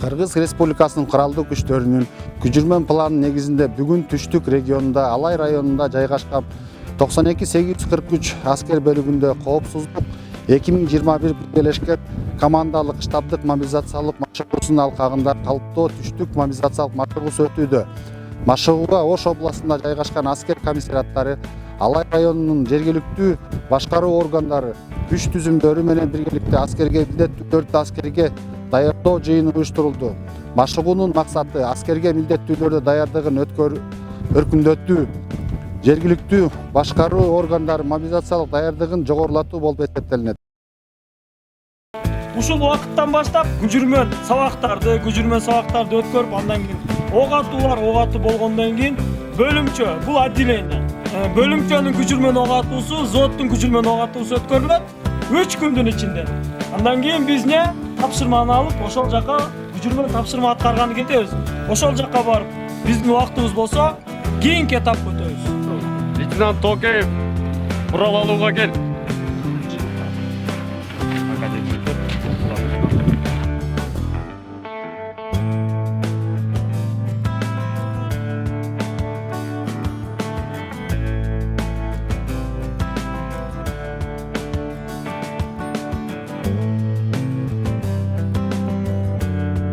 Кыргыз Республикасынын куралдуу күчтөрүнүн көчүрмө планынын негизинде бүгүн Түштүк регионунда Алай районунда жайгашкан 92-843 аскер бөлүгүндө коопсуздук 2021 биргелешкен командалык штабдык мобилизациялык машыгуусунун алкагында калыптуу Түштүк мобилизациялык машыгуусу өтүүдө. Машыгууга Ош областында жайгашкан аскер комиссариаттары, Алай районунун жергиликтүү башкаруу органдары, күч түзүмдөрү менен биргеликте аскерге милдеттүүлөрдү аскерге даярдоо жыйыны уюштурулду. Машыгуунун максаты аскерге милдеттүүлөрдү даярдыгын өркүндөтүү, жергиликтүү башкаруу органдары мобилизациялык даярдыгын жогорулатуу болуп эсептелинет. Ушул убакыттан баштап күчүрмөн сабактарды өткөрүп, андан кийин ок атуу болгондон кийин бөлүмчө, бул отделение, бөлүмчөнүн күчүрмөн ок атуусу, взводдун күчүрмөн ок атуусу өткөрүлөт 3 күндүн ичинде. Андан кийин биз тапшырманы алып, ошол жака күчүрмөн тапшырма аткарганы кетебиз. Ошол жака барып, биздин убактыбыз болсо, кийинки этапка өтөбүз. Лейтенант Токеев, курал алууга кел.